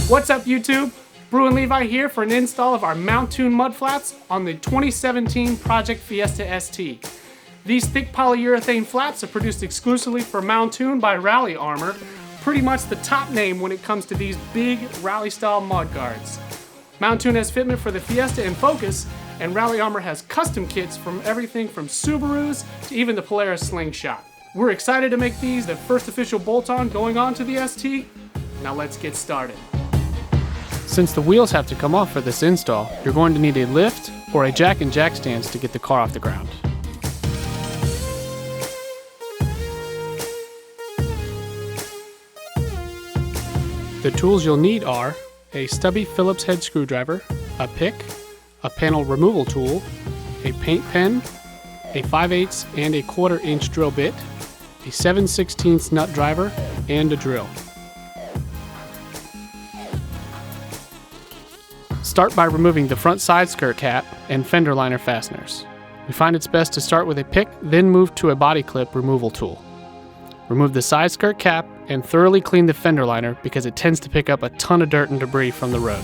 What's up, YouTube? Brew and Levi here for an install of our Mountune Mudflaps on the 2017 Project Fiesta ST. These thick polyurethane flaps are produced exclusively for Mountune by Rally Armor, pretty much the top name when it comes to these big rally-style mud guards. Mountune has fitment for the Fiesta and Focus, and Rally Armor has custom kits from everything from Subarus to even the Polaris Slingshot. We're excited to make these the first official bolt-on going on to the ST. Now let's get started. Since the wheels have to come off for this install, you're going to need a lift or a jack and jack stands to get the car off the ground. The tools you'll need are a stubby Phillips head screwdriver, a pick, a panel removal tool, a paint pen, a 5/8 and a 1/4 inch drill bit, a 7/16 nut driver, and a drill. Start by removing the front side skirt cap and fender liner fasteners. We find it's best to start with a pick, then move to a body clip removal tool. Remove the side skirt cap and thoroughly clean the fender liner because it tends to pick up a ton of dirt and debris from the road.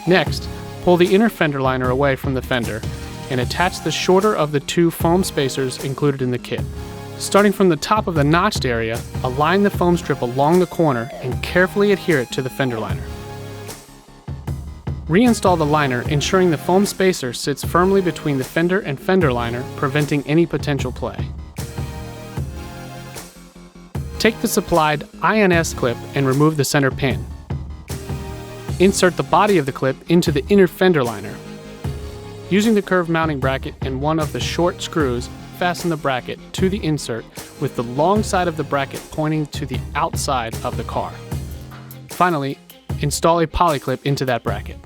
Next, pull the inner fender liner away from the fender and attach the shorter of the two foam spacers included in the kit. Starting from the top of the notched area, align the foam strip along the corner and carefully adhere it to the fender liner. Reinstall the liner, ensuring the foam spacer sits firmly between the fender and fender liner, preventing any potential play. Take the supplied INS clip and remove the center pin. Insert the body of the clip into the inner fender liner. Using the curved mounting bracket and one of the short screws, fasten the bracket to the insert with the long side of the bracket pointing to the outside of the car. Finally, install a poly clip into that bracket.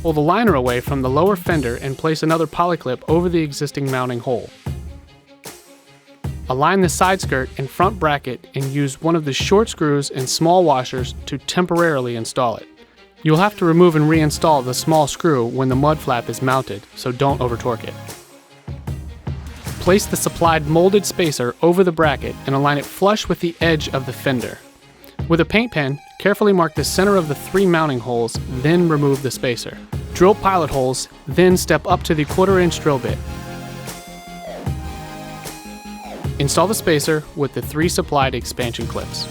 Pull the liner away from the lower fender and place another poly clip over the existing mounting hole. Align the side skirt and front bracket and use one of the short screws and small washers to temporarily install it. You'll have to remove and reinstall the small screw when the mud flap is mounted, so don't over-torque it. Place the supplied molded spacer over the bracket and align it flush with the edge of the fender. With a paint pen, carefully mark the center of the 3 mounting holes, then remove the spacer. Drill pilot holes, then step up to the 1/4 inch drill bit. Install the spacer with the 3 supplied expansion clips.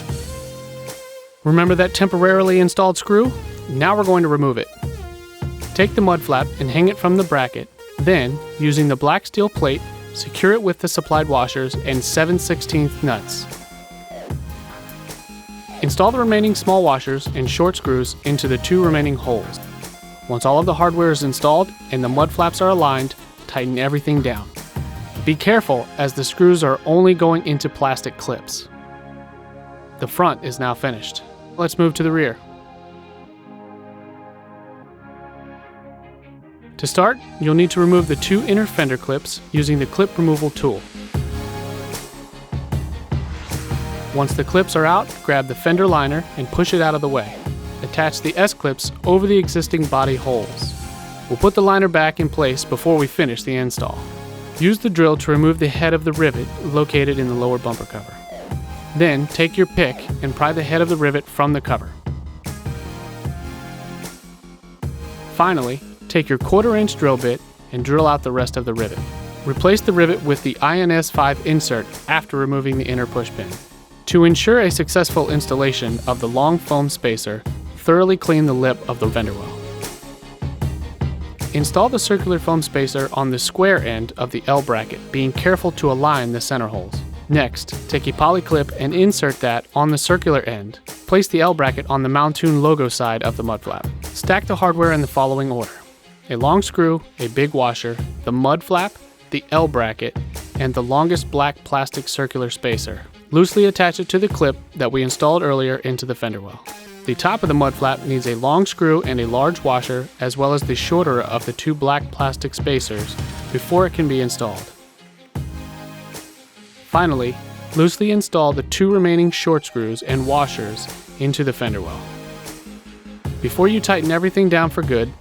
Remember that temporarily installed screw? Now we're going to remove it. Take the mud flap and hang it from the bracket, then, using the black steel plate, secure it with the supplied washers and 7/16 nuts. Install the remaining small washers and short screws into the 2 remaining holes. Once all of the hardware is installed and the mud flaps are aligned, tighten everything down. Be careful as the screws are only going into plastic clips. The front is now finished. Let's move to the rear. To start, you'll need to remove the 2 inner fender clips using the clip removal tool. Once the clips are out, grab the fender liner and push it out of the way. Attach the S-clips over the existing body holes. We'll put the liner back in place before we finish the install. Use the drill to remove the head of the rivet located in the lower bumper cover. Then take your pick and pry the head of the rivet from the cover. Finally, take your 1/4 inch drill bit and drill out the rest of the rivet. Replace the rivet with the INS 5 insert after removing the inner push pin. To ensure a successful installation of the long foam spacer, thoroughly clean the lip of the fender well. Install the circular foam spacer on the square end of the L bracket, being careful to align the center holes. Next, take a poly clip and insert that on the circular end. Place the L bracket on the Mountune logo side of the mud flap. Stack the hardware in the following order: a long screw, a big washer, the mud flap, the L bracket, and the longest black plastic circular spacer. Loosely attach it to the clip that we installed earlier into the fender well. The top of the mud flap needs a long screw and a large washer, as well as the shorter of the 2 black plastic spacers before it can be installed. Finally, loosely install the 2 remaining short screws and washers into the fender well. Before you tighten everything down for good,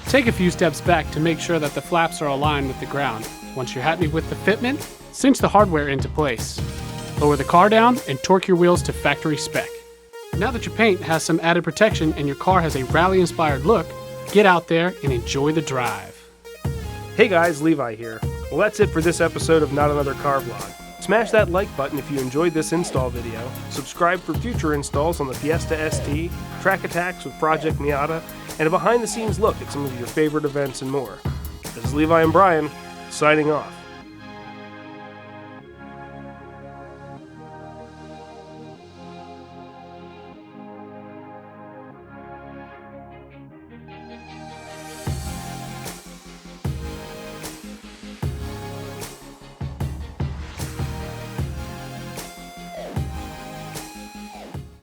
take a few steps back to make sure that the flaps are aligned with the ground. Once you're happy with the fitment, cinch the hardware into place. Lower the car down and torque your wheels to factory spec. Now that your paint has some added protection and your car has a rally-inspired look, get out there and enjoy the drive. Hey guys, Levi here. Well, that's it for this episode of Not Another Car Vlog. Smash that like button if you enjoyed this install video, subscribe for future installs on the Fiesta ST, track attacks with Project Miata, and a behind-the-scenes look at some of your favorite events and more. This is Levi and Brian, signing off.